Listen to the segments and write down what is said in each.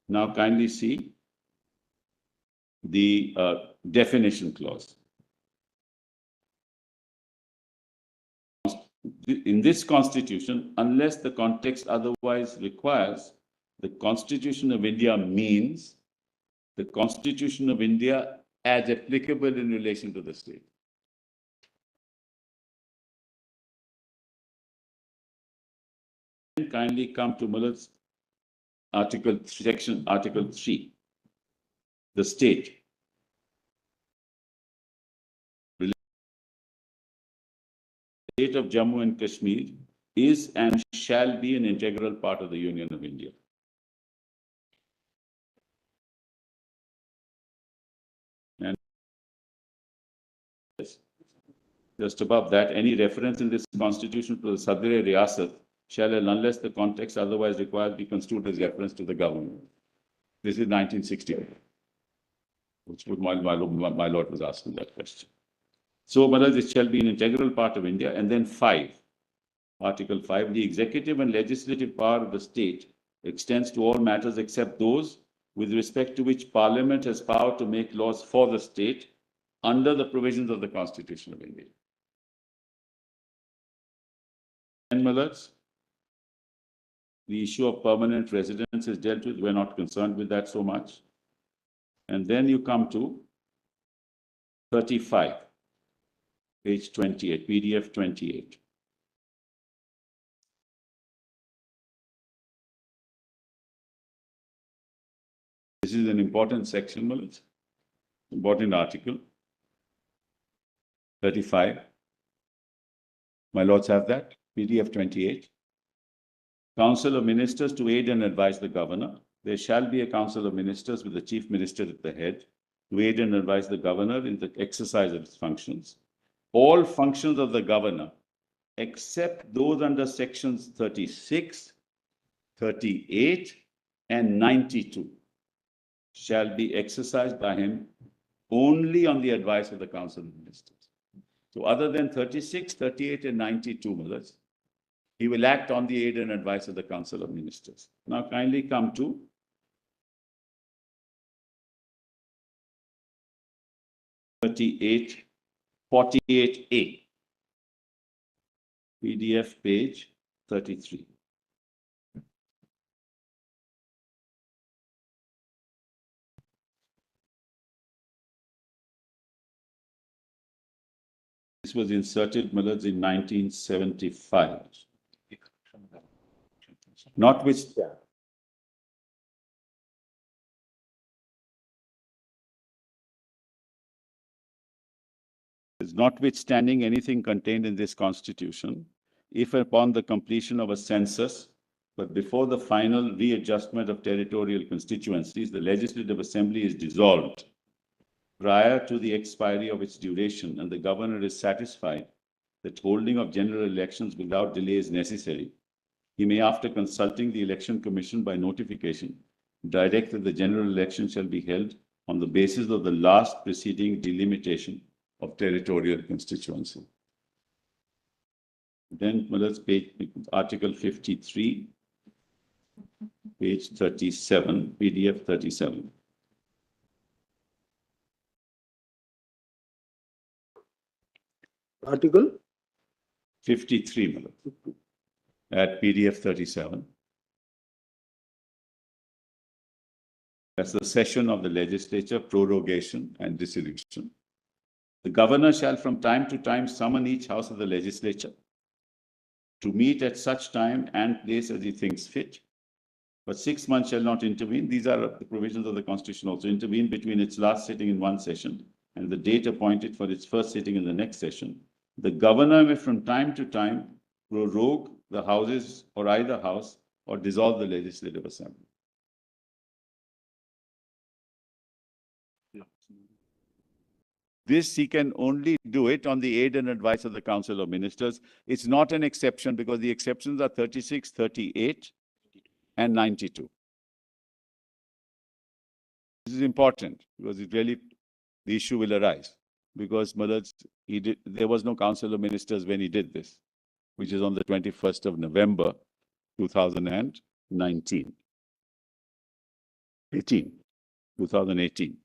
Now kindly see the definition clause. In this constitution, unless the context otherwise requires, the Constitution of India means the Constitution of India as applicable in relation to the state. Kindly come to Muller's Article 3, the state. The state of Jammu and Kashmir is and shall be an integral part of the Union of India. And just above that, any reference in this constitution to the Sadr-e Riyasat shall, unless the context otherwise requires, be construed as reference to the government. This is 1960, which my lord was asking that question. So, Maharaj, it shall be an integral part of India. And then 5, Article 5, the executive and legislative power of the state extends to all matters except those with respect to which Parliament has power to make laws for the state under the provisions of the Constitution of India. And Maharaj, the issue of permanent residence is dealt with. We're not concerned with that so much. And then you come to 35, page 28, PDF 28. This is an important section, Maharaj. Important article. 35. My lords have that. PDF 28. Council of Ministers to aid and advise the governor. There shall be a council of ministers with the chief minister at the head to aid and advise the governor in the exercise of his functions. All functions of the governor, except those under sections 36, 38, and 92, shall be exercised by him only on the advice of the council of ministers. So other than 36, 38, and 92, Maharaj, he will act on the aid and advice of the Council of Ministers. Now kindly come to 48A, PDF page 33. This was inserted, Maharaj, in 1975. Notwithstanding anything contained in this constitution, if upon the completion of a census, but before the final readjustment of territorial constituencies, the Legislative Assembly is dissolved prior to the expiry of its duration, and the governor is satisfied that holding of general elections without delay is necessary, he may, after consulting the Election Commission by notification, direct that the general election shall be held on the basis of the last preceding delimitation of territorial constituency. Then, page, Article 53, page 37, PDF 37. Article 53, at PDF 37. That's the session of the legislature, prorogation and dissolution. The governor shall from time to time summon each house of the legislature to meet at such time and place as he thinks fit. But 6 months shall not intervene. These are the provisions of the Constitution also. Intervene between its last sitting in one session and the date appointed for its first sitting in the next session. The governor may from time to time prorogue the houses or either house or dissolve the Legislative Assembly. This he can only do it on the aid and advice of the Council of Ministers. It's not an exception because the exceptions are 36, 38, and 92. This is important because it really, the issue will arise because there was no Council of Ministers when he did this, which is on the 21st of November, 2019. 2018.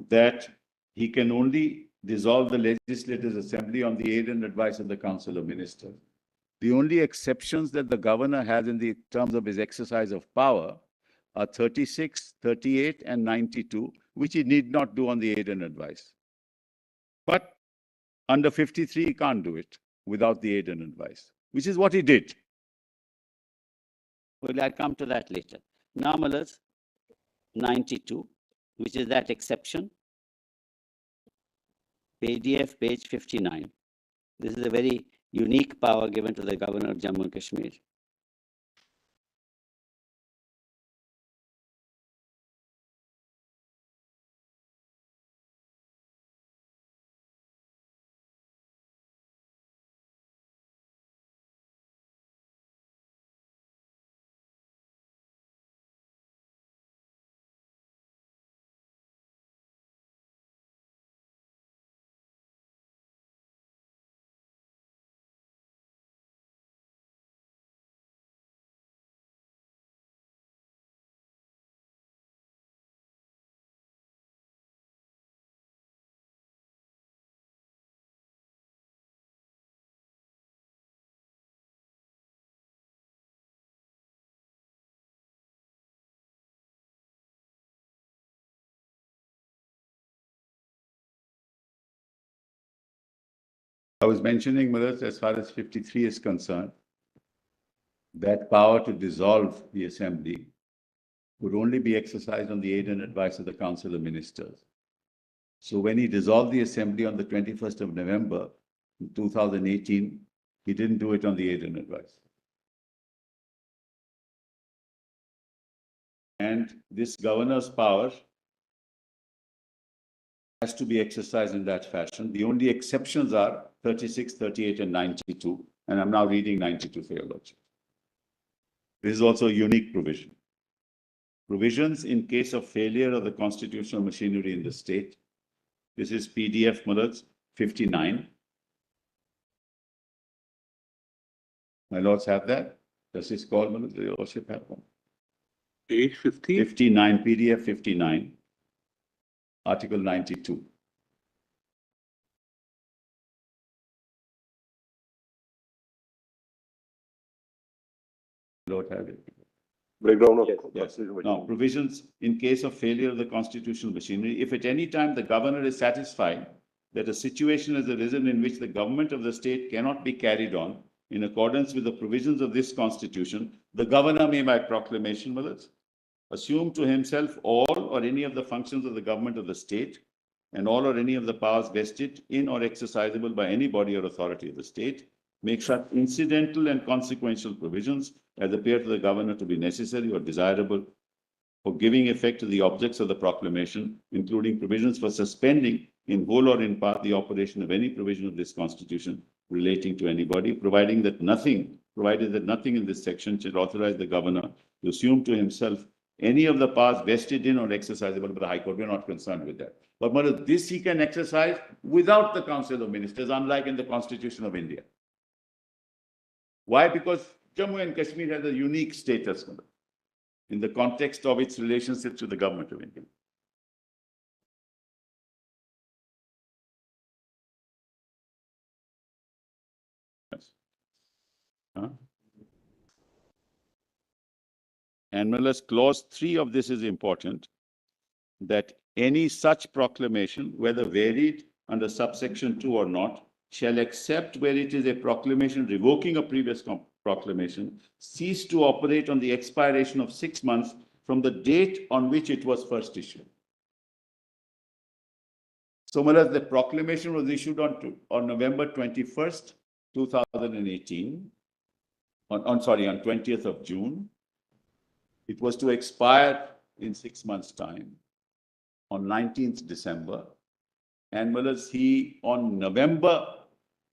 That he can only dissolve the Legislative Assembly on the aid and advice of the Council of Ministers. The only exceptions that the governor has in the terms of his exercise of power are 36, 38, and 92, which he need not do on the aid and advice. But under 53, he can't do it without the aid and advice, which is what he did. Well, I'll come to that later. Now, Mullahs, 92, which is that exception. PDF, page 59. This is a very unique power given to the governor of Jammu and Kashmir. I was mentioning, Mullahs, as far as 53 is concerned, that power to dissolve the assembly would only be exercised on the aid and advice of the Council of Ministers. So when he dissolved the assembly on the 21st of November 2018, he didn't do it on the aid and advice. And this governor's power has to be exercised in that fashion. The only exceptions are 36, 38, and 92. And I'm now reading 92 for your lordship. This is also a unique provision. Provisions in case of failure of the constitutional machinery in the state. This is PDF, Mullahs, 59. My lords have that. Does this call, Mullahs? Your lordship have one? Page 50? 59, PDF 59, Article 92. Lord have it. Breakdown of Yes. Now, provisions in case of failure of the constitutional machinery. If at any time the governor is satisfied that a situation has arisen in which the government of the state cannot be carried on in accordance with the provisions of this constitution, the governor may by proclamation, Mullahs, assume to himself all or any of the functions of the government of the state and all or any of the powers vested in or exercisable by any body or authority of the state, make such incidental and consequential provisions as appear to the governor to be necessary or desirable for giving effect to the objects of the proclamation, including provisions for suspending in whole or in part the operation of any provision of this constitution relating to anybody, provided that nothing in this section shall authorize the governor to assume to himself any of the powers vested in or exercisable by the High Court. We are not concerned with that. But this he can exercise without the Council of Ministers, unlike in the Constitution of India. Why? Because Jammu and Kashmir has a unique status in the context of its relationship to the government of India. Yes. And Mullahs, clause 3 of this is important, that any such proclamation, whether varied under subsection 2 or not, shall, except where it is a proclamation revoking a previous proclamation, cease to operate on the expiration of 6 months from the date on which it was first issued. So, Mullahs, the proclamation was issued on November 21st, 2018, on 20th of June. It was to expire in 6 months' time, on 19th December. And Mullahs, he, on November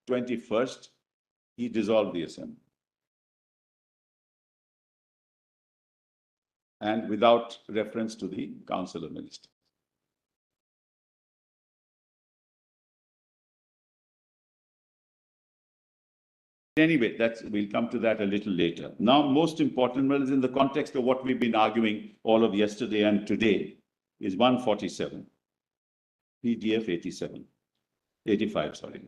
21st, he dissolved the assembly. And without reference to the Council of Ministers. Anyway, we'll come to that a little later. Now, most important is in the context of what we've been arguing all of yesterday and today is 147, PDF 85, sorry.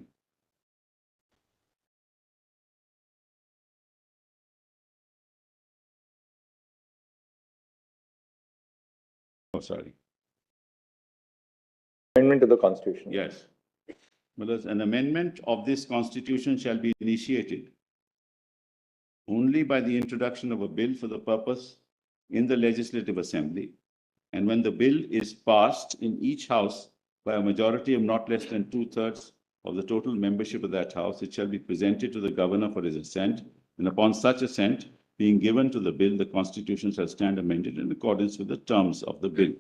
Oh, sorry. Amendment to the Constitution. Yes. Well, an amendment of this Constitution shall be initiated only by the introduction of a bill for the purpose in the Legislative Assembly, and when the bill is passed in each House by a majority of not less than 2/3 of the total membership of that House, it shall be presented to the Governor for his assent, and upon such assent being given to the bill, the Constitution shall stand amended in accordance with the terms of the bill.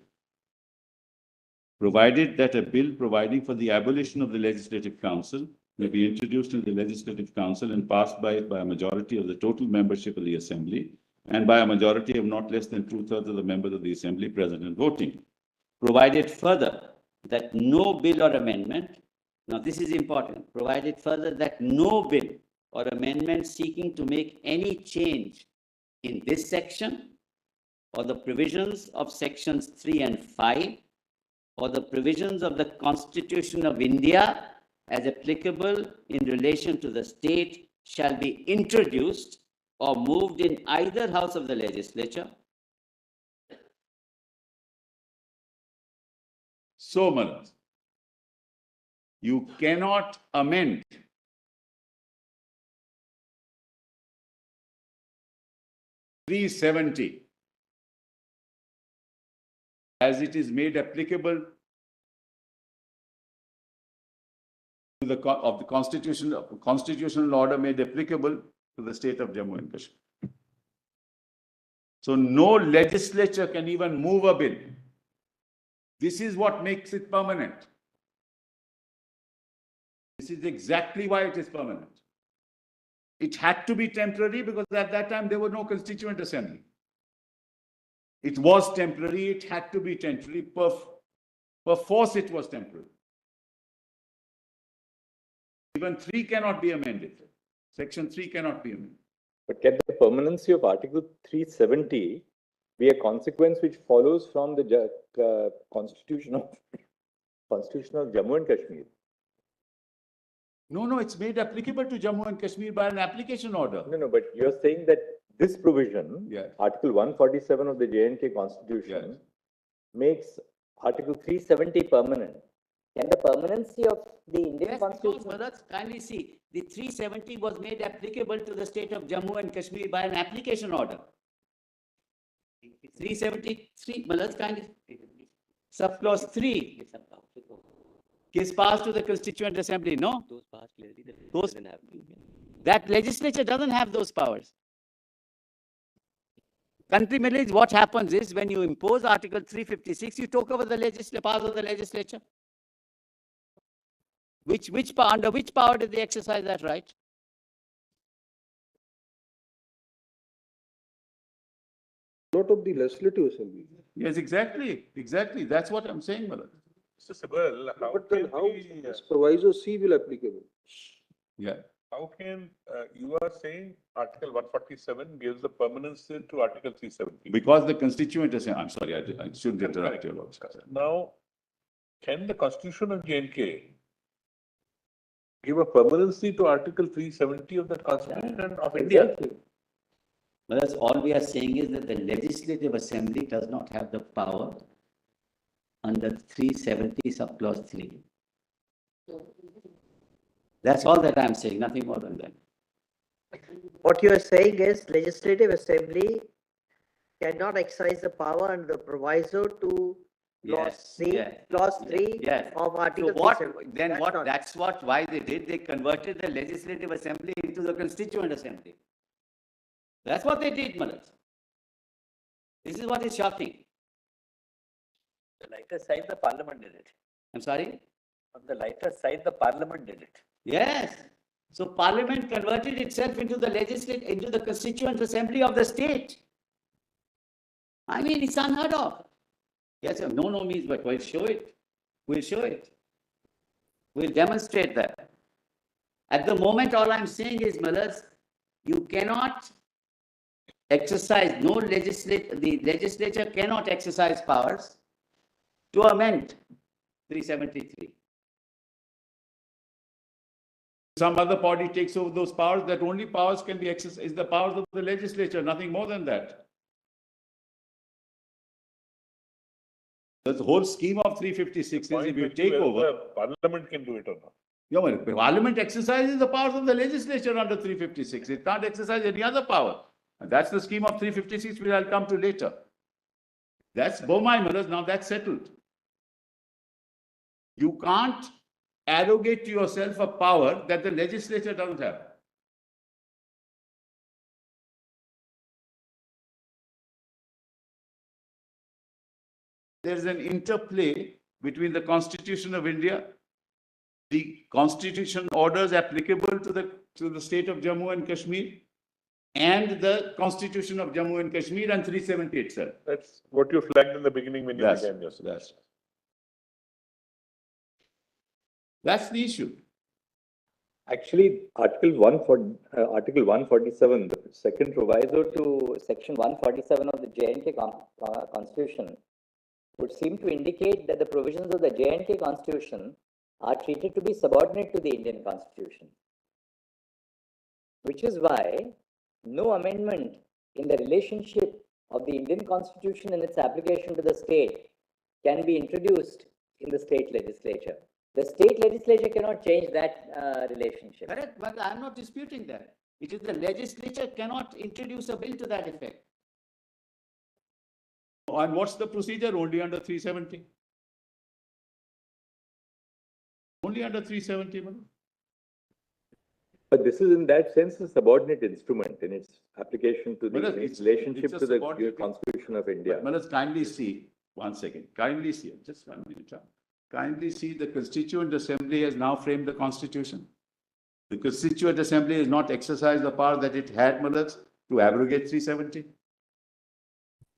Provided that a bill providing for the abolition of the Legislative Council may be introduced in the Legislative Council and passed by it by a majority of the total membership of the Assembly and by a majority of not less than 2/3 of the members of the Assembly present and voting. Provided further that no bill or amendment, now this is important, provided further that no bill or amendment seeking to make any change in this section or the provisions of sections 3 and 5 or the provisions of the Constitution of India as applicable in relation to the state shall be introduced or moved in either house of the legislature. So, Manas, you cannot amend (370) as it is made applicable to the constitutional order made applicable to the state of Jammu and Kashmir. So no legislature can even move a bill. This is what makes it permanent. This is exactly why it is permanent. It had to be temporary because at that time there was no constituent assembly. It was temporary, it had to be temporary, per force it was temporary. Even 3 cannot be amended. Section 3 cannot be amended. But can the permanency of Article 370 be a consequence which follows from the Constitution of Jammu and Kashmir? No, it's made applicable to Jammu and Kashmir by an application order. No, but you're saying that this provision, Yes. Article 147 of the J&K Constitution, Yes. makes Article 370 permanent. Can the permanency of the Indian Yes, Constitution... because, brothers, kindly see, the 370 was made applicable to the state of Jammu and Kashmir by an application order. 373, brothers, kindly, subclause 3 is passed to the Constituent Assembly, no? Those powers clearly the Those- doesn't have to. That legislature doesn't have those powers. Ultimately, what happens is when you impose Article 356, you took over the powers of the legislature. Under which power did they exercise that right? Not of the Legislative Assembly. Yes, exactly. That's what I'm saying, Malad. Mr. Sibal, But then how is proviso C will applicable? Yeah. how can, you are saying Article 147 gives the permanency to Article 370? Because the constituent assembly, I'm sorry, I shouldn't interrupt you. Lord. Now, can the Constitution of J&K give a permanency to Article 370 of the Constitution of India? But that's all we are saying is that the Legislative Assembly does not have the power under 370 subclause 3. That's all that I'm saying, nothing more than that. What you are saying is Legislative Assembly cannot exercise the power under the proviso to Yes, clause 3 yes. of So Article what, 370. then That's what, not- that's what, why they did, they converted the Legislative Assembly into the Constituent Assembly. That's what they did, Manas. This is what is shocking. The lighter side, the parliament did it. I'm sorry? On the lighter side, the parliament did it. Yes. So Parliament converted itself into the Constituent Assembly of the state. I mean, it's unheard of. Yes, no means, but we'll show it. We'll show it. We'll demonstrate that. At the moment, all I'm saying is, Malas, you cannot exercise, the legislature cannot exercise powers to amend 373. Some other body takes over those powers, that only powers can be exercised, is the powers of the legislature, nothing more than that. The whole scheme of 356 is if you take over. Parliament can do it or not. Yeah, well, Parliament exercises the powers of the legislature under 356. It can't exercise any other power. And that's the scheme of 356, which I'll come to later. That's Bomai Malas, now that's settled. You can't arrogate to yourself a power that the legislature doesn't have. There's an interplay between the Constitution of India, the Constitution orders applicable to the state of Jammu and Kashmir, and the Constitution of Jammu and Kashmir and 370 itself. That's what you flagged in the beginning when you began your speech. That's the issue. Actually, Article 147, the second proviso to Section 147 of the J&K Constitution, would seem to indicate that the provisions of the J&K Constitution are treated to be subordinate to the Indian Constitution. Which is why no amendment in the relationship of the Indian Constitution and its application to the state can be introduced in the state legislature. The state legislature cannot change that relationship. Correct, but I'm not disputing that. It is the legislature cannot introduce a bill to that effect. And what's the procedure? Only under 370. Only under 370. But this is in that sense a subordinate instrument in its application to the relationship to the Constitution of India. But let's kindly see, 1 second, kindly see, just 1 minute. Kindly see, the Constituent Assembly has now framed the Constitution. The Constituent Assembly has not exercised the power that it had, Malas, to abrogate 370.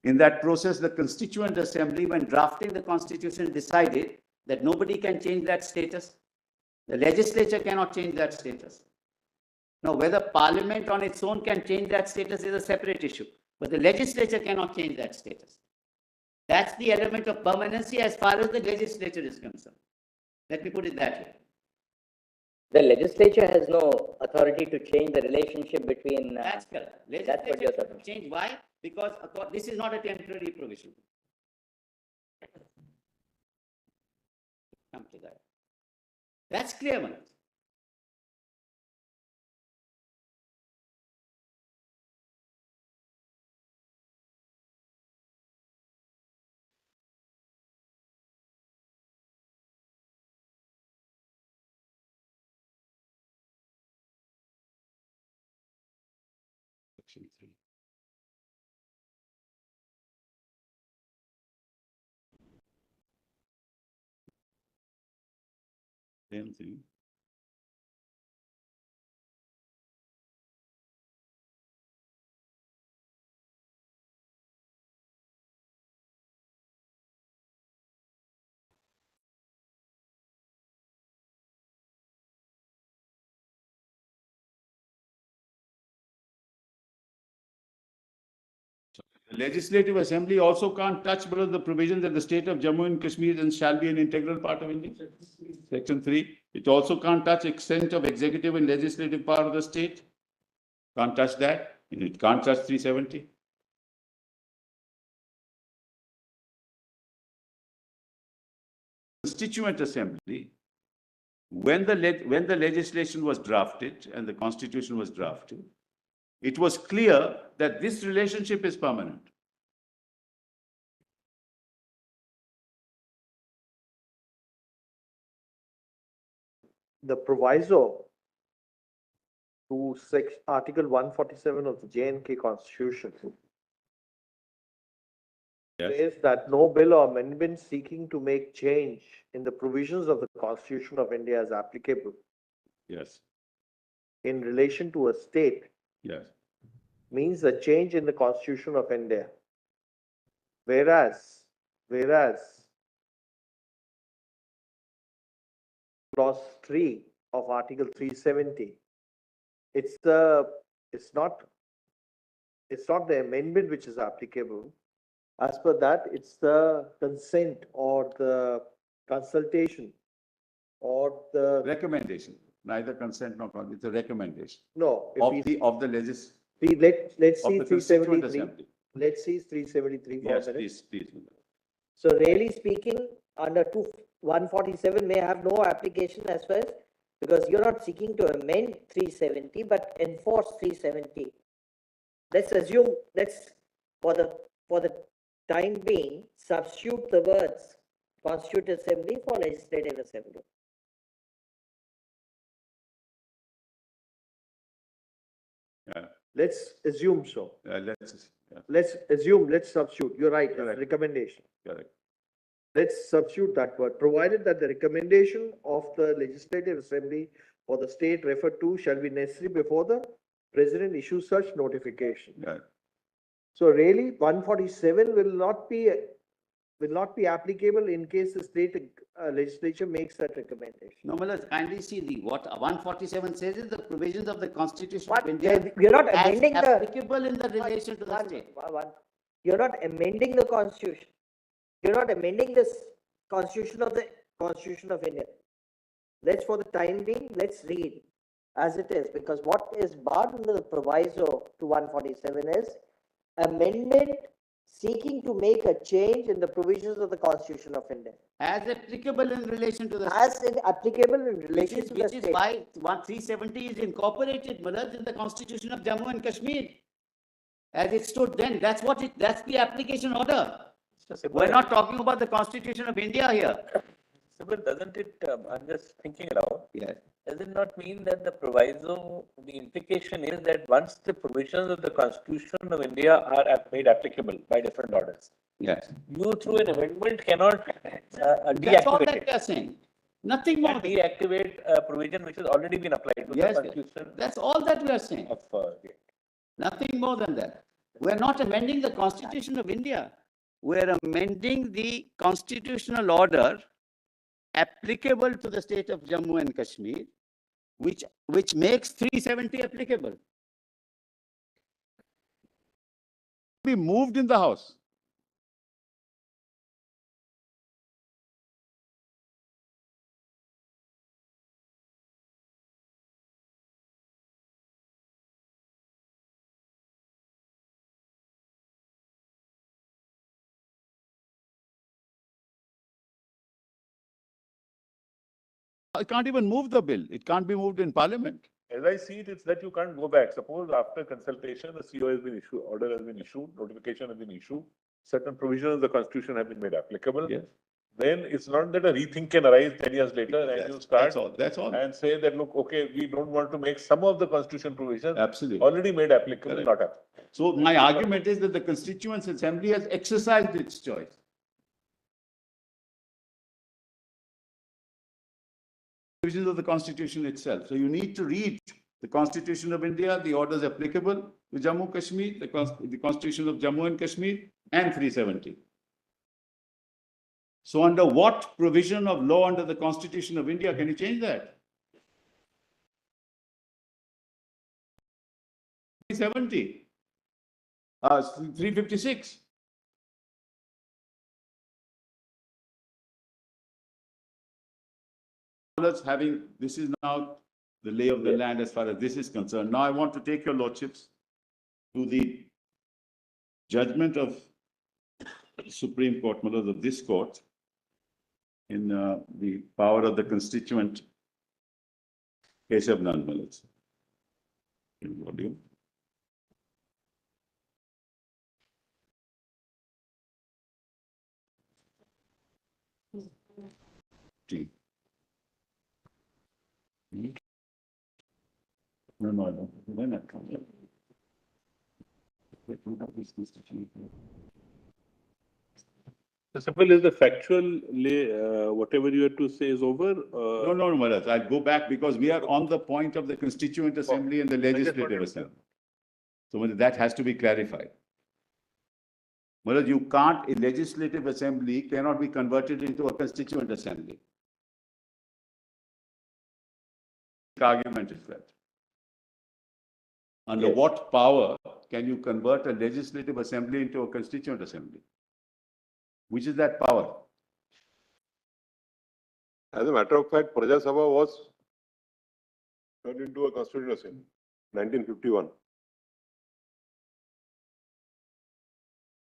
In that process, the Constituent Assembly, when drafting the Constitution, decided that nobody can change that status. The legislature cannot change that status. Now, whether Parliament on its own can change that status is a separate issue, but the legislature cannot change that status. That's the element of permanency as far as the legislature is concerned. Let me put it that way. The legislature has no authority to change the relationship between. That's correct. That's what you're Legislature can change. Why? Because this is not a temporary provision. Come to that. That's clear, man. Section 3. Same thing. The Legislative Assembly also can't touch below the provisions that the state of Jammu and Kashmir and shall be an integral part of India. Section 3. It also can't touch extent of executive and legislative power of the state. Can't touch that. It can't touch 370. Constituent Assembly, when the legislation was drafted and the Constitution was drafted, it was clear that this relationship is permanent. The proviso to Article 147 of the J&K Constitution says that no bill or amendment seeking to make change in the provisions of the Constitution of India is applicable. Yes. In relation to a state. Yes. Means a change in the Constitution of India. Whereas clause 3 of Article 370. It's the, it's not the amendment which is applicable. As per that, it's the consent or the consultation or the, Recommendation, neither consent nor consent, it's a recommendation no, if we, of the legis, let's of see the Constituent 373. Assembly. Let's see 373 for a Yes, minute. please. So really speaking, under 147 may have no application as well, because you're not seeking to amend 370, but enforce 370. Let's assume, for the time being, substitute the words Constituent Assembly for Legislative Assembly. Let's assume so. Yeah. Let's substitute. You're right, Correct. recommendation. Correct. Let's substitute that word, provided that the recommendation of the Legislative Assembly for the state referred to shall be necessary before the President issues such notification. Yeah. So really, 147 will not be applicable in case the state legislature makes that recommendation. No, let's kindly see what 147 says is the provisions of the Constitution But of India you're not as amending the. applicable in the relation to the One- state. You're not amending the Constitution. You're not amending this Constitution of India. Let's, for the time being, let's read as it is, because what is barred under the proviso to 147 is amendment seeking to make a change in the provisions of the Constitution of India. As applicable in relation to the As in applicable in Which relation is, to the which is state. why 370 is incorporated, Malad, in the Constitution of Jammu and Kashmir. As it stood then, that's the application order. We're not talking about the Constitution of India here. Sibyl, doesn't it, I'm just thinking aloud, Yes. does it not mean that the proviso, the implication is that once the provisions of the Constitution of India are made applicable by different orders, Yes. you through an amendment cannot That's all deactivate that it. we are saying. Nothing more. Can deactivate a provision which has already been applied to the Yes, Constitution that's all that we are saying. of Nothing more than that. We're not amending the Constitution of India. We're amending the constitutional order applicable to the state of Jammu and Kashmir, which makes 370 applicable. Be moved in the House. I can't even move the bill. It can't be moved in Parliament. As I see it, it's that you can't go back. Suppose after consultation, the CO has been issued, order has been issued, notification has been issued, certain provisions of the Constitution have been made applicable. Yes. Then it's not that a rethink can arise 10 years later and you start That's all. and say that, look, okay, we don't want to make some of the Constitution provisions Absolutely. already made applicable, Correct. not applicable. So my argument is that the Constituent Assembly has exercised its choice. Provisions of the Constitution itself. So you need to read the Constitution of India, the orders applicable to Jammu Kashmir, the Constitution of Jammu and Kashmir, and 370. So under what provision of law under the Constitution of India can you change that? 370. 356. This is now the lay of the land as far as this is concerned. Now I want to take your lordships to the judgment of Supreme Court, Malad, of this court in the power of the constituent Keshav Nand, Malad. Volume. G. No, I don't. When I come here. So simple is the factual whatever you have to say is over. No, Maharaj, I'll go back because we are on the point of the Constituent Assembly and the Legislative Assembly. So that has to be clarified. Maharaj, you can't, a Legislative Assembly cannot be converted into a Constituent Assembly. argument is that? Under Yes. what power can you convert a legislative assembly into a constituent assembly? Which is that power? As a matter of fact, Praja Sabha was turned into a constituent assembly, 1951.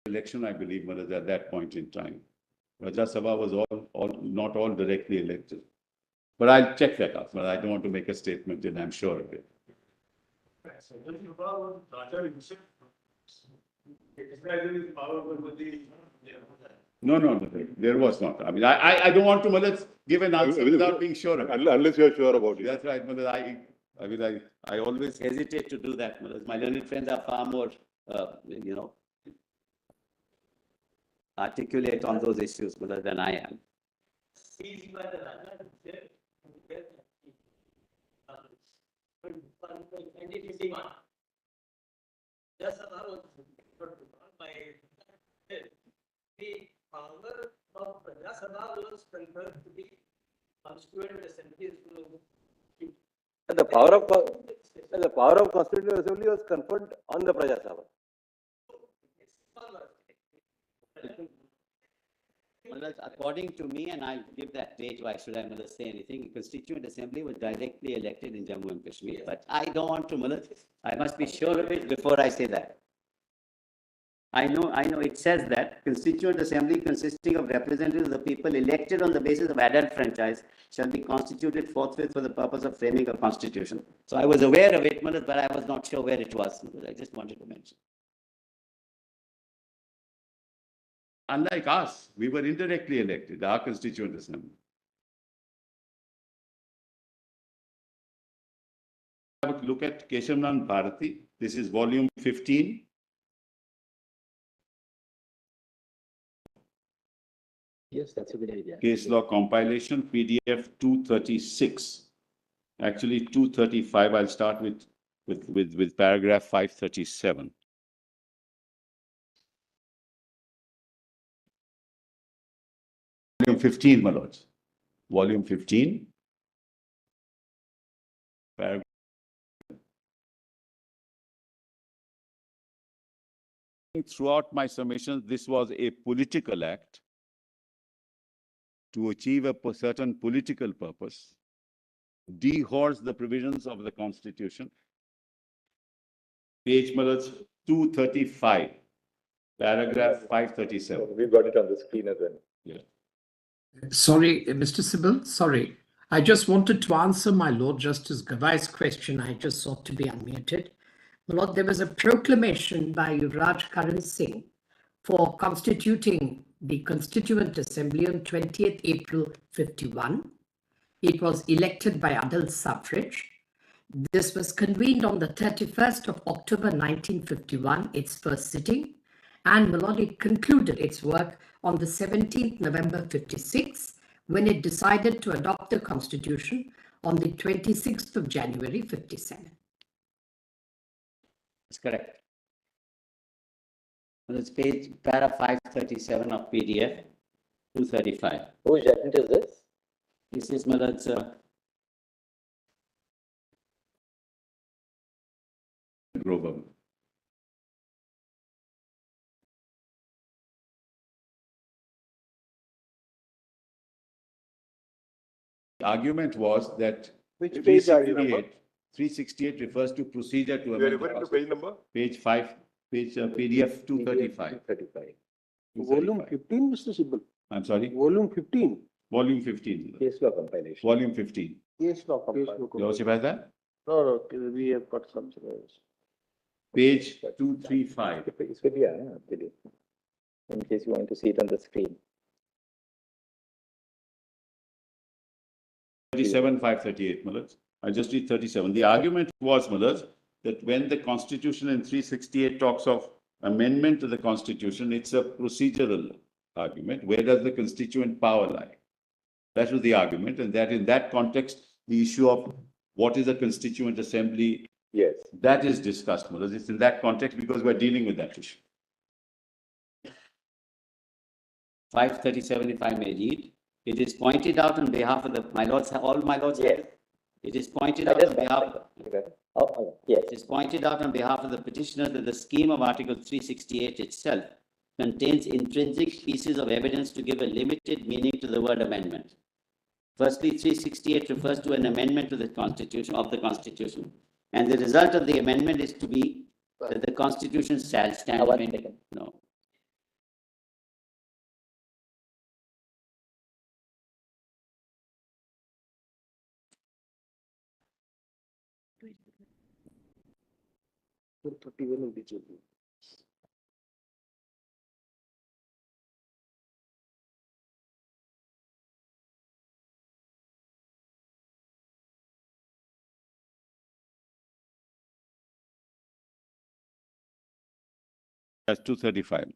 Election, I believe, was at that point in time. Rajya Sabha was not all directly elected. But I'll check that out, but I don't want to make a statement and I'm sure of it. No, there was not. I mean, I don't want to give an answer without being sure of it. Unless you are sure about it. That's right. I always hesitate to do that. My learned friends are far more, articulate on those issues than I am. The power of Rajya Sabha was conferred to the constituent assemblies. The power of constituent assembly was conferred on the Praja Sabha. According to me, and I'll give that date, why should I say anything? The Constituent Assembly was directly elected in Jammu and Kashmir. But I don't want to, I must be sure of it before I say that. I know it says that Constituent Assembly consisting of representatives of the people elected on the basis of adult franchise shall be constituted forthwith for the purpose of framing a constitution. So I was aware of it, but I was not sure where it was. I just wanted to mention. Unlike us, we were indirectly elected, our Constituent Assembly. Have a look at Keshavnand Bharati. This is volume 15. Yes, that's a good idea. Case law compilation, PDF 236. Actually, 235. I'll start with paragraph 537. Volume 15, my lords. Volume 15. Paragraph. Throughout my submissions, this was a political act to achieve a certain political purpose, dehorse the provisions of the Constitution. Page 235, paragraph 537. We've got it on the screen as well. Yeah. Sorry, Mr. Sybil, sorry. I just wanted to answer my Lord Justice Gavai's question. I just sought to be unmuted. My Lord, there was a proclamation by Yuvraj Karan Singh for constituting the Constituent Assembly on 20th April 51. It was elected by adult suffrage. This was convened on the 31st of October 1951, its first sitting, and my Lord, it concluded its work on the 17th November 56, when it decided to adopt the Constitution on the 26th of January 57. That's correct. It's page para 537 of PDF 235. Whose judgment is this? This is Malad's Grover. The argument was that Which page are you 368 refers to procedure to You are amend the referring to Constitution. page number? Page 5, PDF 235. 35. Volume 15, Mr. Sibal. I'm sorry, Volume 15. volume 15. Case law compilation. Volume 15. Case law Case compilation. law. Lordship has that? No, we have got some. Page 235. It's with you, in case you want to see it on the screen. 37, 538, Mullahs. I just read 37. The argument was, Mullahs, that when the Constitution in 368 talks of amendment to the Constitution, it's a procedural argument. Where does the constituent power lie? That was the argument, and that in that context, the issue of what is a constituent assembly, Yes. that is discussed, Mullahs. It's in that context because we're dealing with that issue. 537, if I may read. It is pointed out on behalf of my lords, all my lords. Yes. It is pointed out on behalf. Yes. It is pointed out on behalf of the petitioners that the scheme of Article 368 itself contains intrinsic pieces of evidence to give a limited meaning to the word amendment. Firstly, 368 refers to an amendment to the Constitution, and the result of the amendment is to be that the Constitution shall stand amended. No. That's 2:35.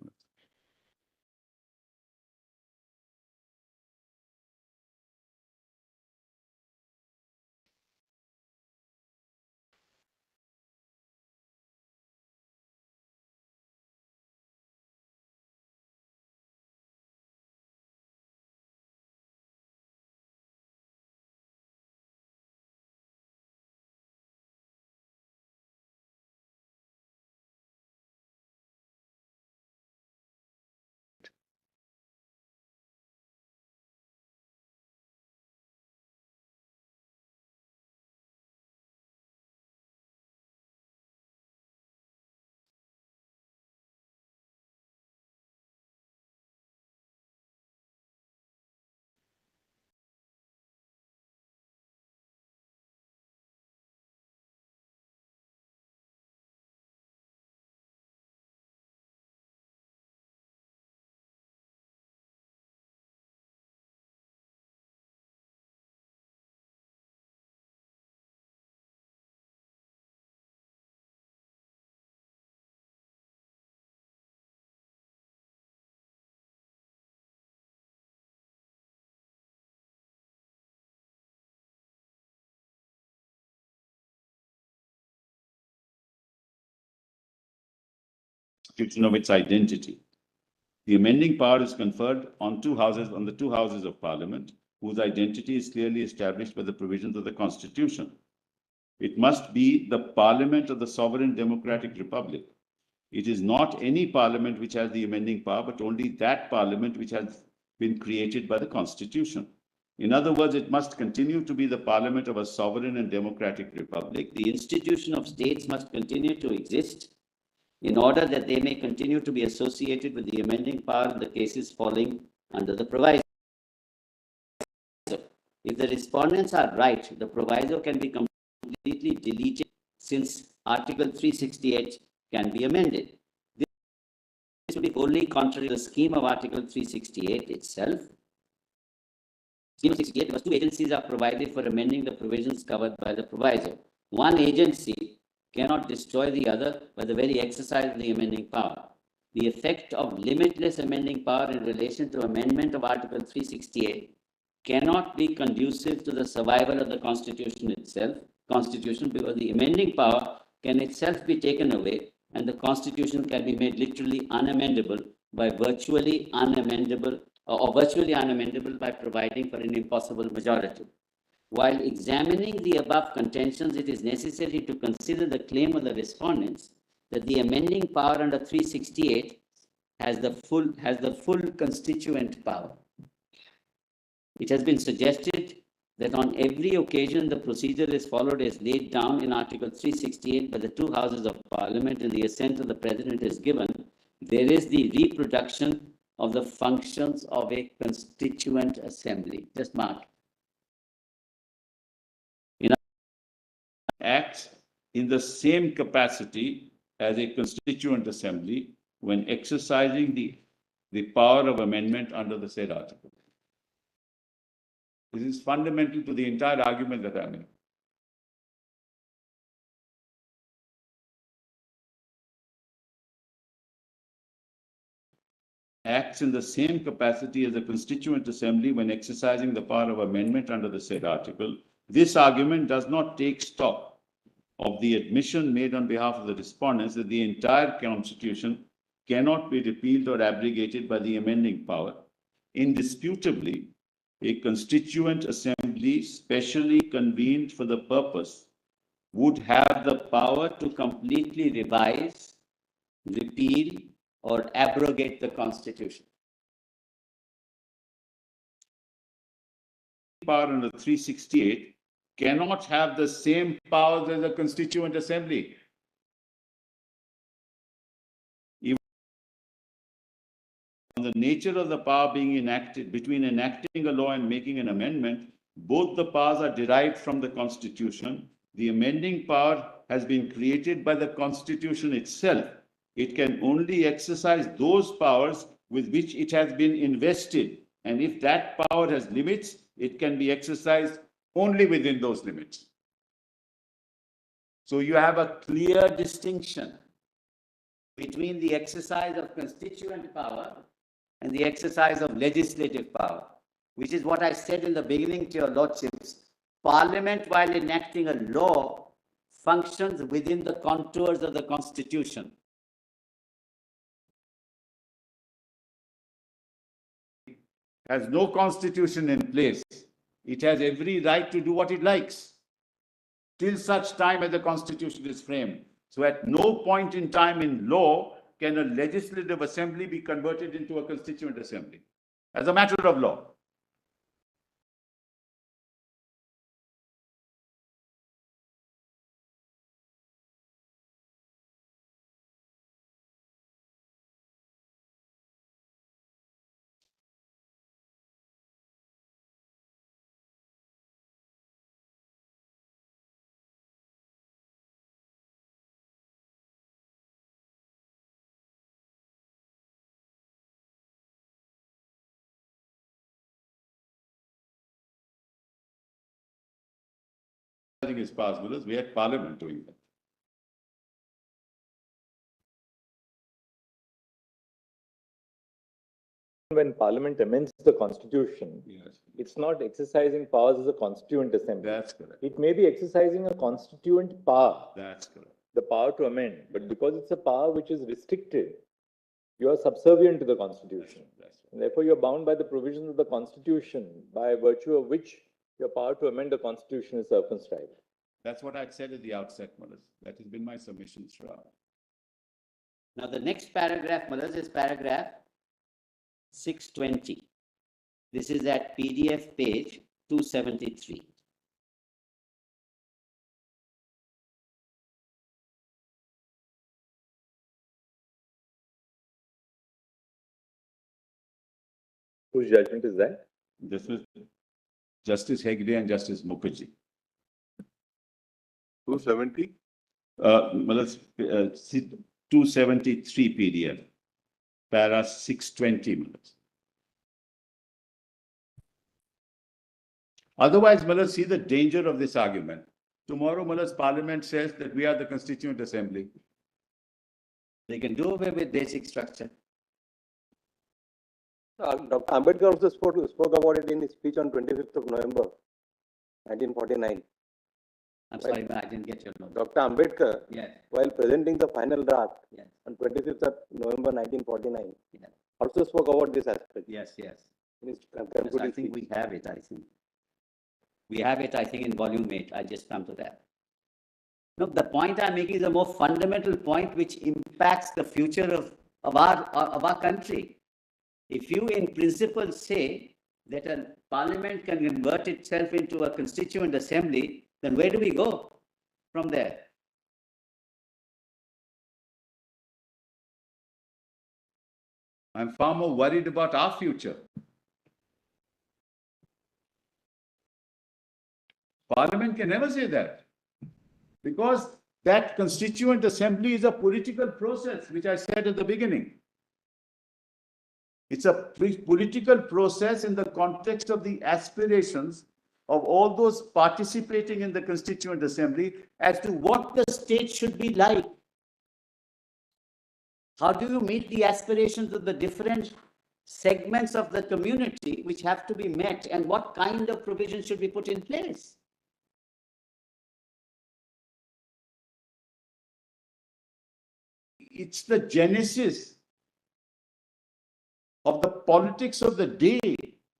Of its identity. The amending power is conferred on the two houses of Parliament, whose identity is clearly established by the provisions of the Constitution. It must be the Parliament of the Sovereign Democratic Republic. It is not any Parliament which has the amending power, but only that Parliament which has been created by the Constitution. In other words, it must continue to be the Parliament of a sovereign and democratic republic. The institution of states must continue to exist in order that they may continue to be associated with the amending power of the cases falling under the proviso. If the respondents are right, the proviso can be completely deleted since Article 368 can be amended. This would be wholly contrary to the scheme of Article 368 itself. Scheme 68 was two agencies are provided for amending the provisions covered by the proviso. One agency cannot destroy the other by the very exercise of the amending power. The effect of limitless amending power in relation to amendment of Article 368 cannot be conducive to the survival of the Constitution because the amending power can itself be taken away and the Constitution can be made literally unamendable by virtually unamendable by providing for an impossible majority. While examining the above contentions, it is necessary to consider the claim of the respondents that the amending power under 368 has the full constituent power. It has been suggested that on every occasion the procedure is followed as laid down in Article 368 by the two houses of Parliament and the assent of the President is given. There is the reproduction of the functions of a constituent assembly. Just mark. Acts in the same capacity as a constituent assembly when exercising the power of amendment under the said article. This is fundamental to the entire argument that I made. Acts in the same capacity as a constituent assembly when exercising the power of amendment under the said article. This argument does not take stock of the admission made on behalf of the respondents that the entire Constitution cannot be repealed or abrogated by the amending power. Indisputably, a constituent assembly specially convened for the purpose would have the power to completely revise, repeal, or abrogate the Constitution. Power under 368 cannot have the same powers as a constituent assembly. Even the nature of the power being enacted, between enacting a law and making an amendment, both the powers are derived from the Constitution. The amending power has been created by the Constitution itself. It can only exercise those powers with which it has been invested. And if that power has limits, it can be exercised only within those limits. So you have a clear distinction between the exercise of constituent power and the exercise of legislative power, which is what I said in the beginning to your lordships. Parliament, while enacting a law, functions within the contours of the Constitution. Has no constitution in place. It has every right to do what it likes till such time as the Constitution is framed. So at no point in time in law can a legislative assembly be converted into a constituent assembly as a matter of law. I think it's possible is we had Parliament doing that. When Parliament amends the Constitution, Yes, it's not exercising powers as a constituent assembly. that's correct. It may be exercising a constituent power, That's correct. the power to amend, but because it's a power which is restricted, you are subservient to the Constitution. That's right. And therefore, you're bound by the provisions of the Constitution, by virtue of which your power to amend the Constitution is circumscribed. That's what I'd said at the outset, Malas. That has been my submission throughout. Now, the next paragraph, Malas, is paragraph 620. This is at PDF page 273. Whose judgment is that? This was Justice Hegde and Justice Mukherjee. 270? Malas, 273 PDF, para 620 Malas. Otherwise, Malas, see the danger of this argument. Tomorrow, Malas, Parliament says that we are the Constituent Assembly. They can do away with basic structure. Dr. Ambedkar also spoke about it in his speech on 25th of November, 1949. I'm sorry, I didn't get your note. Dr. Ambedkar, Yes, while presenting the final draft yes, on 25th of November 1949, Yeah. also spoke about this aspect yes, yes. in his Yes, concluding I think speech. we have it, I think. We have it, I think, in volume 8. I just come to that. No, the point I'm making is a more fundamental point which impacts the future of our country. If you in principle say that a parliament can convert itself into a constituent assembly, then where do we go from there? I'm far more worried about our future. Parliament can never say that, because that constituent assembly is a political process, which I said at the beginning. It's a political process in the context of the aspirations of all those participating in the constituent assembly as to what the state should be like. How do you meet the aspirations of the different segments of the community which have to be met, and what kind of provisions should be put in place? It's the genesis of the politics of the day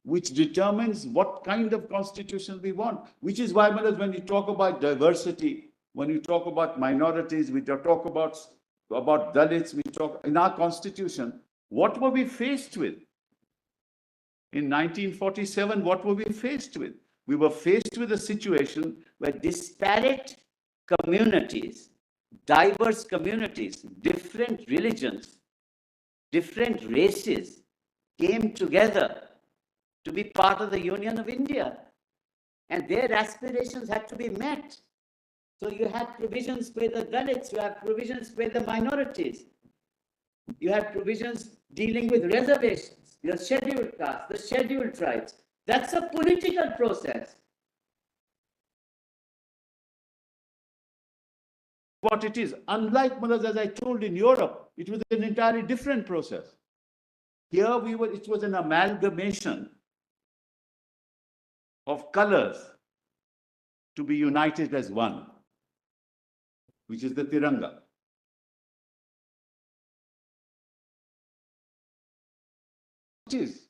which determines what kind of constitution we want. Which is why, when you talk about diversity, when you talk about minorities, we talk about Dalits, we talk in our constitution, what were we faced with? In 1947, what were we faced with? We were faced with a situation where disparate communities, diverse communities, different religions, different races came together to be part of the Union of India. And their aspirations had to be met. So you had provisions for the Dalits, you have provisions for the minorities. You have provisions dealing with reservations, the scheduled castes, the scheduled tribes. That's a political process. What it is, unlike, as I told, in Europe, it was an entirely different process. Here it was an amalgamation of colors to be united as one, which is the Tiranga. It is.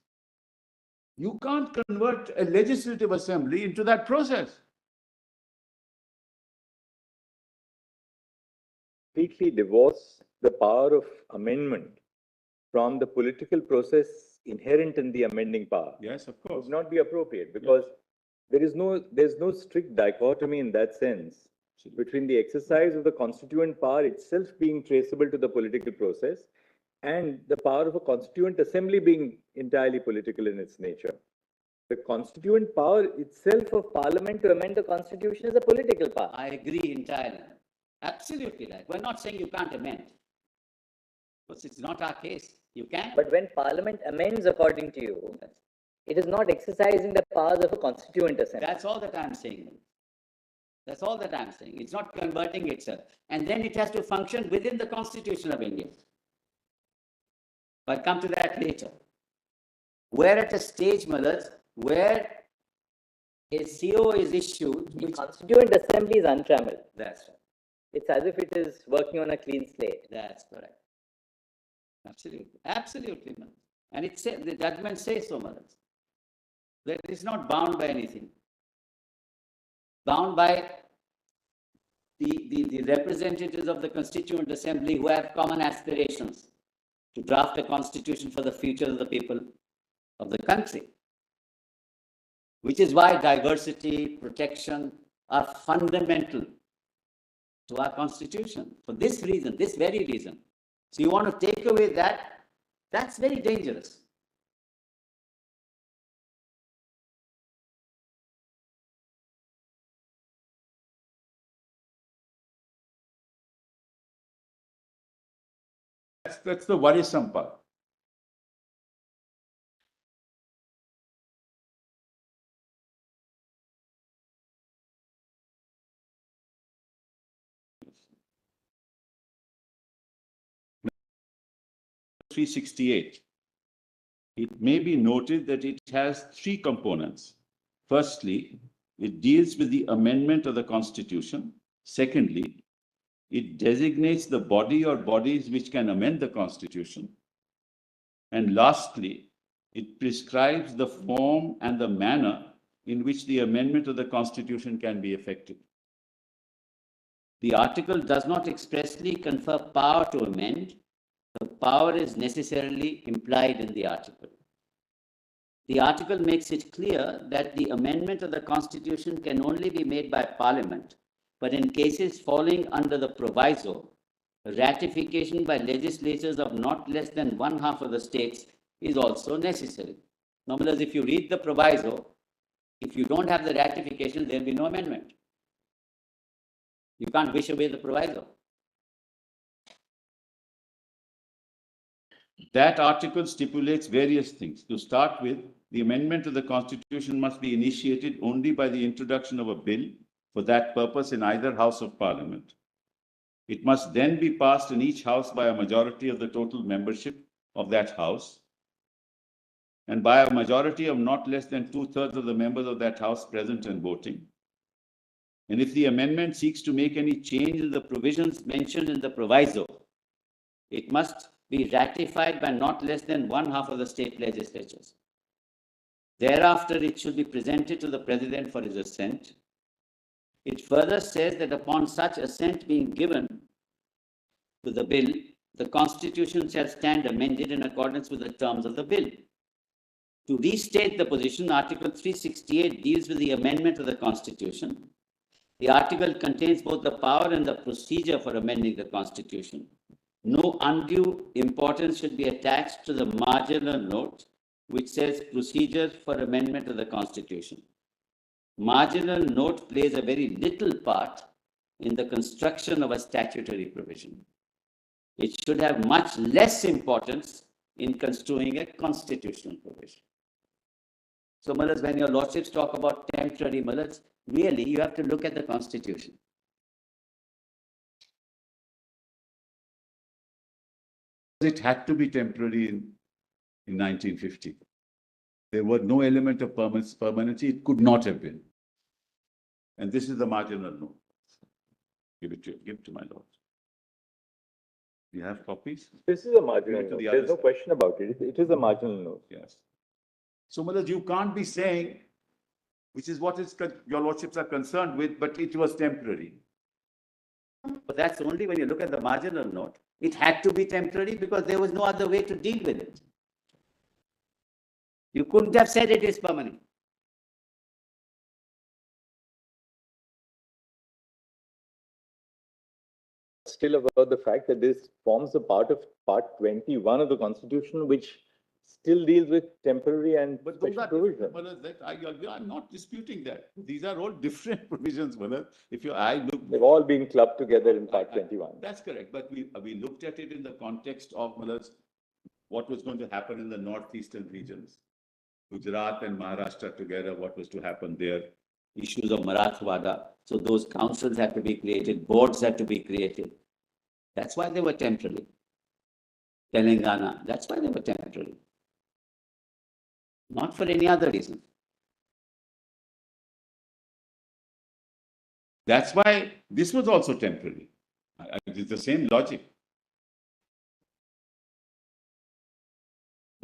You can't convert a legislative assembly into that process. Completely divorce the power of amendment from the political process inherent in the amending power. Yes, of course. Would not be appropriate, because there's no strict dichotomy in that sense between the exercise of the constituent power itself being traceable to the political process and the power of a constituent assembly being entirely political in its nature. The constituent power itself of Parliament to amend the Constitution is a political power. I agree entirely. Absolutely right. We're not saying you can't amend. But it's not our case. You can. But when Parliament amends, according to you, it is not exercising the powers of a constituent assembly. That's all that I'm saying. That's all that I'm saying. It's not converting itself. And then it has to function within the Constitution of India. I'll come to that later. We're at a stage, Malaz, where a CO is issued. The Constituent Assembly is untrammeled. That's right. It's as if it is working on a clean slate. That's correct. Absolutely. Absolutely, Malaz. And it says, the judgment says so, Malaz. That it is not bound by anything. Bound by the representatives of the Constituent Assembly who have common aspirations to draft a constitution for the future of the people of the country. Which is why diversity, protection are fundamental to our constitution. For this reason, this very reason. So you want to take away that, that's very dangerous. That's the worrisome part. (368). It may be noted that it has three components. Firstly, it deals with the amendment of the Constitution. Secondly, it designates the body or bodies which can amend the Constitution. And lastly, it prescribes the form and the manner in which the amendment of the Constitution can be effected. The article does not expressly confer power to amend. The power is necessarily implied in the article. The article makes it clear that the amendment of the Constitution can only be made by Parliament, but in cases falling under the proviso, ratification by legislatures of not less than one half of the states is also necessary. Normally, if you read the proviso, if you don't have the ratification, there will be no amendment. You can't wish away the proviso. That article stipulates various things. To start with, the amendment of the Constitution must be initiated only by the introduction of a bill for that purpose in either House of Parliament. It must then be passed in each House by a majority of the total membership of that House, and by a majority of not less than 2/3 of the members of that House present and voting. And if the amendment seeks to make any change in the provisions mentioned in the proviso, it must be ratified by not less than one half of the state legislatures. Thereafter, it should be presented to the President for his assent. It further says that upon such assent being given to the bill, the Constitution shall stand amended in accordance with the terms of the bill. To restate the position, Article 368 deals with the amendment of the Constitution. The article contains both the power and the procedure for amending the Constitution. No undue importance should be attached to the marginal note which says procedures for amendment of the Constitution. Marginal note plays a very little part in the construction of a statutory provision. It should have much less importance in construing a constitutional provision. So, Malas, when your lordships talk about temporary, Malas, really you have to look at the Constitution. It had to be temporary in 1950. There was no element of permanency. It could not have been. And this is the marginal note. Give it to my lord. You have copies? This is a marginal note. There's no question about it. It is a marginal note. Yes. So, Malas, you can't be saying, which is what your lordships are concerned with, but it was temporary. But that's only when you look at the marginal note. It had to be temporary because there was no other way to deal with it. You couldn't have said it is permanent. Still about the fact that this forms a part of Part 21 of the Constitution, which still deals with temporary and special provisions. I'm not disputing that. These are all different provisions, Malas. They've all been clubbed together in Part 21. That's correct. But we looked at it in the context of, Malas, what was going to happen in the northeastern regions. Gujarat and Maharashtra together, what was to happen there. Issues of Marathwada. So those councils had to be created, boards had to be created. That's why they were temporary. Telangana, that's why they were temporary. Not for any other reason. That's why this was also temporary. It's the same logic.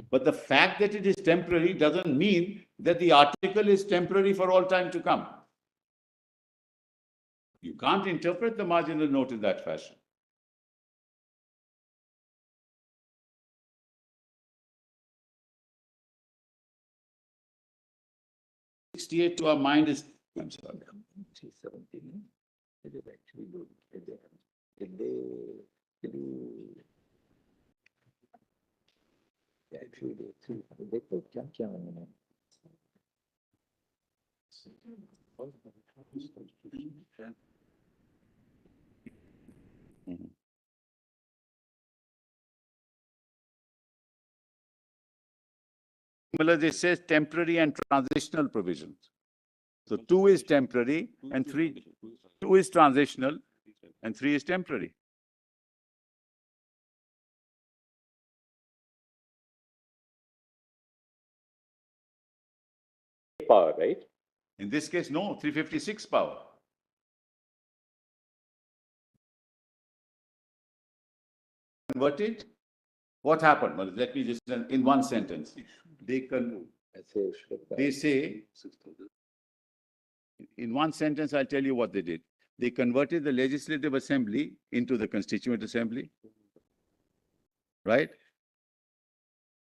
But the fact that it is temporary doesn't mean that the article is temporary for all time to come. You can't interpret the marginal note in that fashion. '68 to our mind is, I'm sorry. 317. It is actually good. It says temporary and transitional provisions. So 2 is temporary and 2 is transitional and 3 is temporary. Power, right? In this case, no, 356 power. Converted. What happened? Well, let me just, in one sentence. They say, in one sentence, I'll tell you what they did. They converted the Legislative Assembly into the Constituent Assembly. Right?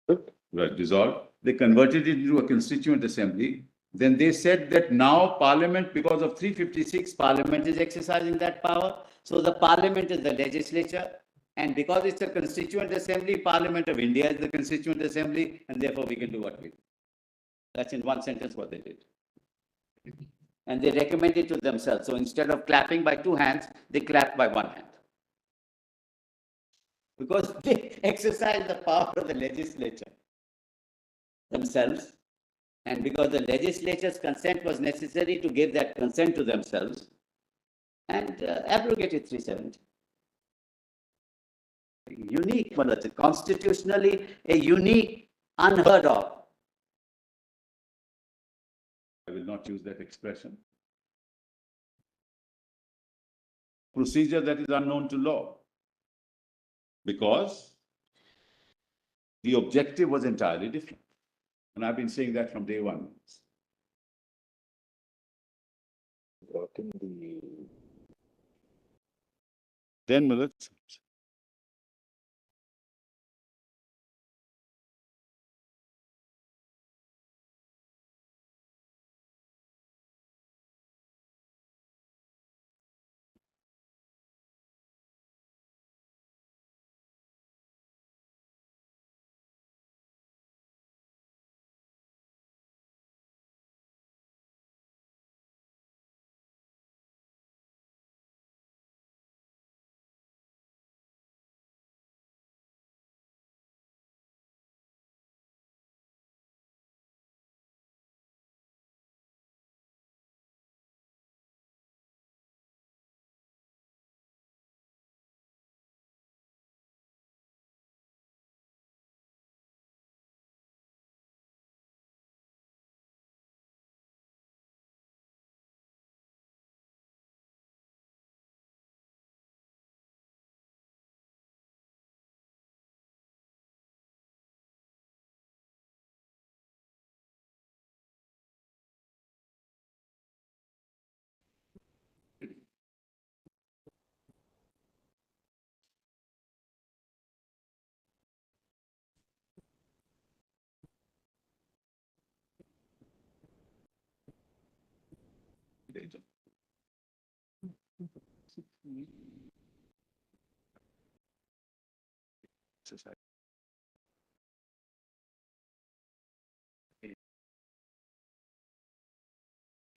Right, dissolved. They converted it into a Constituent Assembly. Then they said that now Parliament, because of 356, Parliament is exercising that power. So the Parliament is the legislature. And because it's a Constituent Assembly, Parliament of India is the Constituent Assembly, and therefore we can do what we do. That's in one sentence what they did. And they recommended to themselves. So instead of clapping by 2 hands, they clapped by 1 hand. Because they exercised the power of the legislature themselves. And because the legislature's consent was necessary to give that consent to themselves, and abrogated 370. Unique, constitutionally a unique, unheard of. I will not use that expression. Procedure that is unknown to law. Because the objective was entirely different. And I've been saying that from day one. What in the 10 minutes.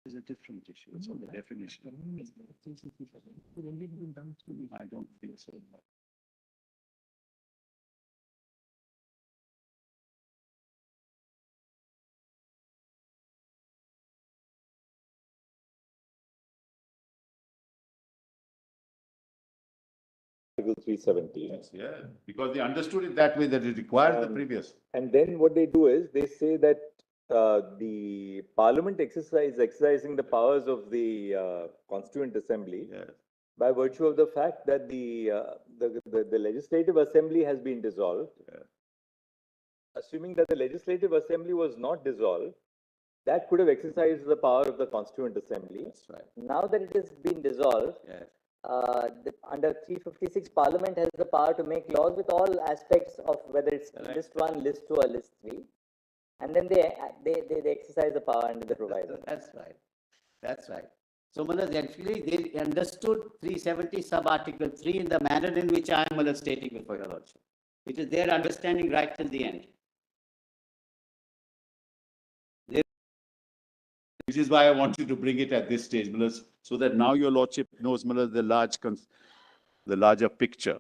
Is a different issue. It's on the definition. I don't think so. Article 370? Yes, yeah, because they understood it that way, that it required the previous. And then what they do is they say that the Parliament exercising the powers of the Constituent Assembly Yes. by virtue of the fact that the Legislative Assembly has been dissolved. Yeah. Assuming that the Legislative Assembly was not dissolved, that could have exercised the power of the Constituent Assembly. That's right. Now that it has been dissolved, Yes. under 356, Parliament has the power to make laws with all aspects of whether it's list 1, list 2, or list 3. And then they exercise the power under the proviso. That's right. That's right. So, Manoj, actually, they understood 370 sub-article 3 in the manner in which I am stating before your Lordship. It is their understanding right till the end. Which is why I wanted to bring it at this stage, Miller's, so that now your Lordship knows, Miller, the larger picture,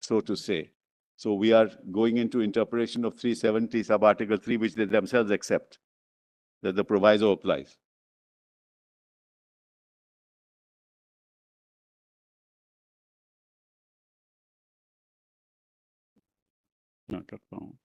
so to say. So we are going into interpretation of 370 sub-article 3, which they themselves accept, that the proviso applies. Not a problem.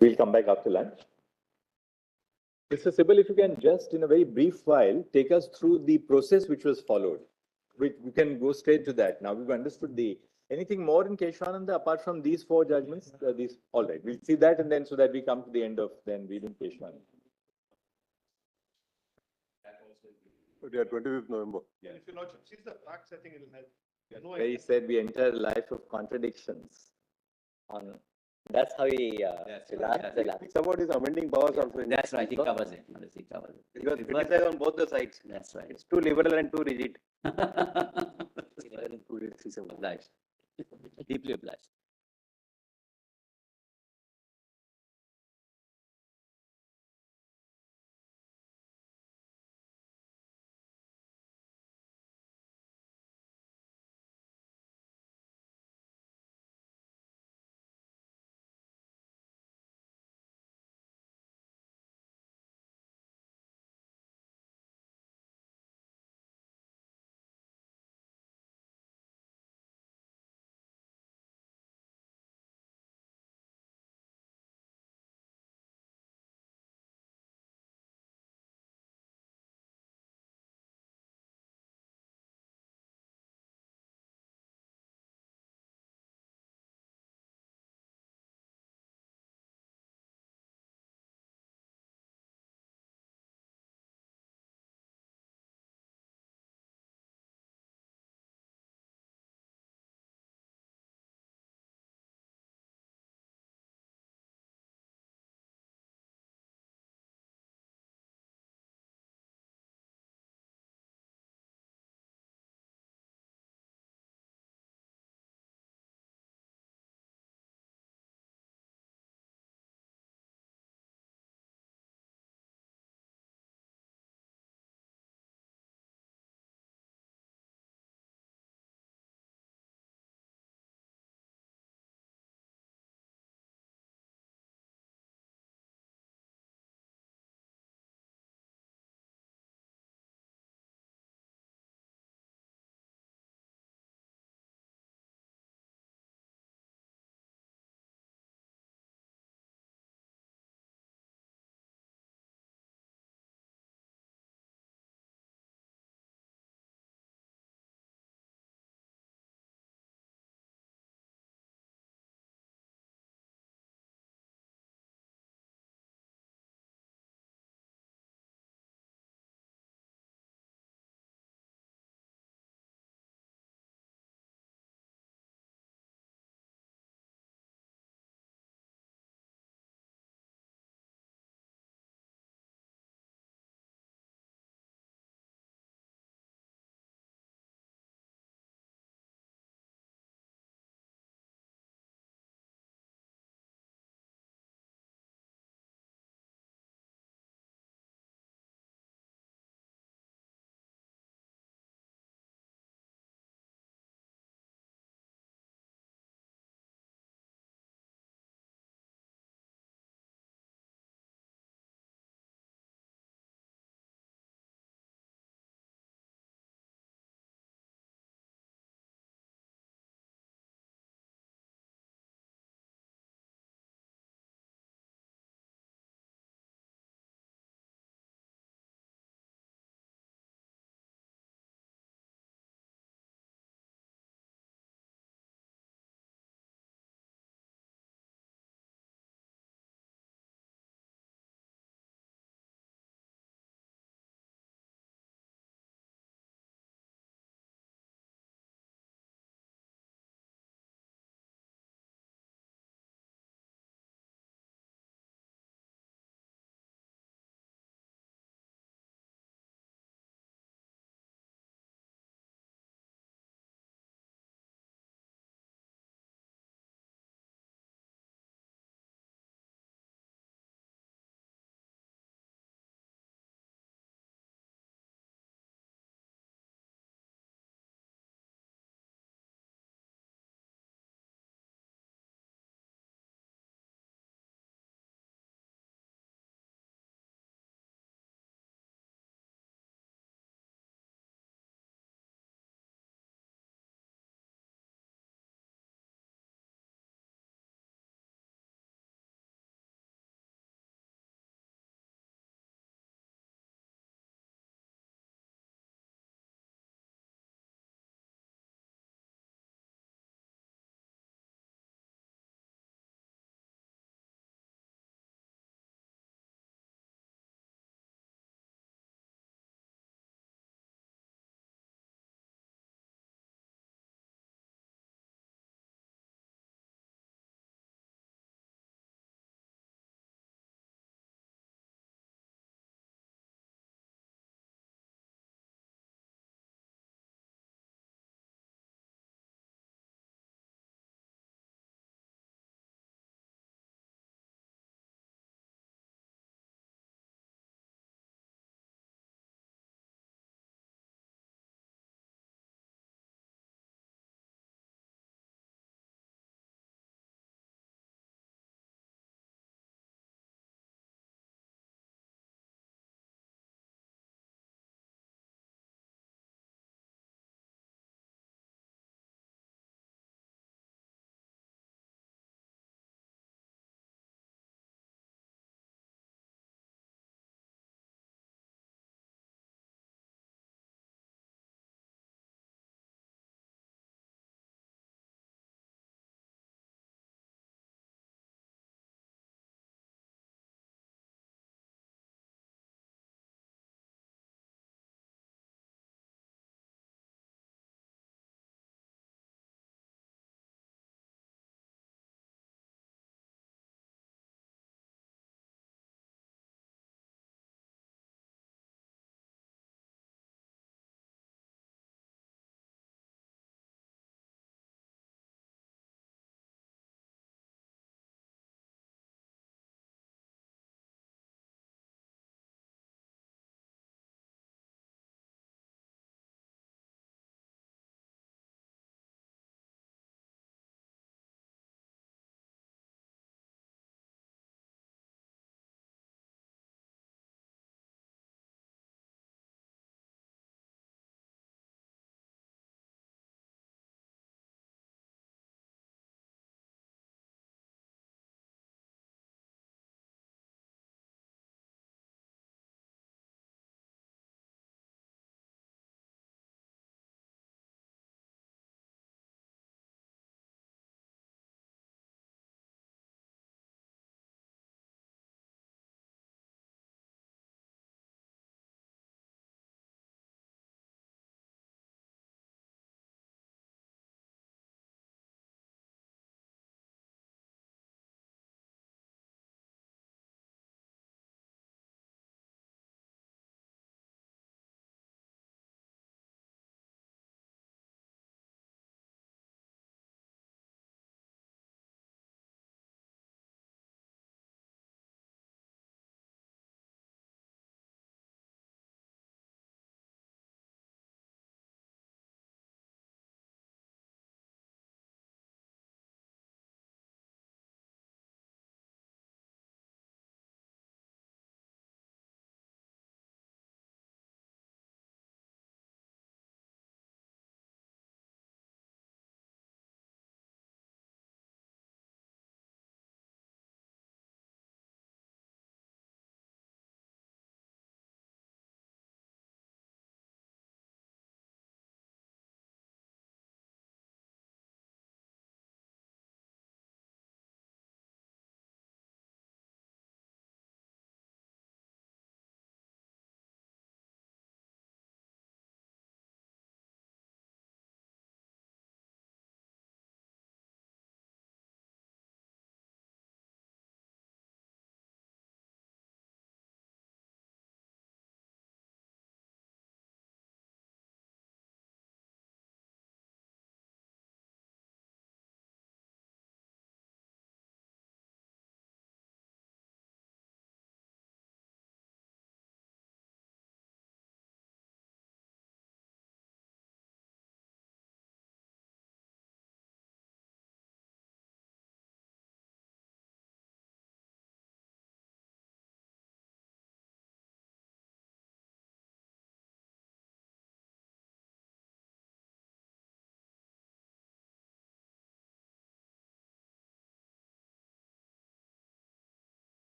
We'll come back after lunch. Mr. Sibal, if you can just, in a very brief while, take us through the process which was followed. We can go straight to that. Now we've understood anything more in Keshwananda apart from these 4 judgments? All right, we'll see that, and then so that we come to the end of then reading Keshwananda. Yeah, 25th November. Yeah. If you not see the facts, I think it will help. Where he said we enter a life of contradictions. That's how he, That's last, right. the last. It's about his amending powers also. That's right, he covers it. He covers it. Because criticized on both the sides. That's right. It's too liberal and too rigid. Obliged. Deeply obliged.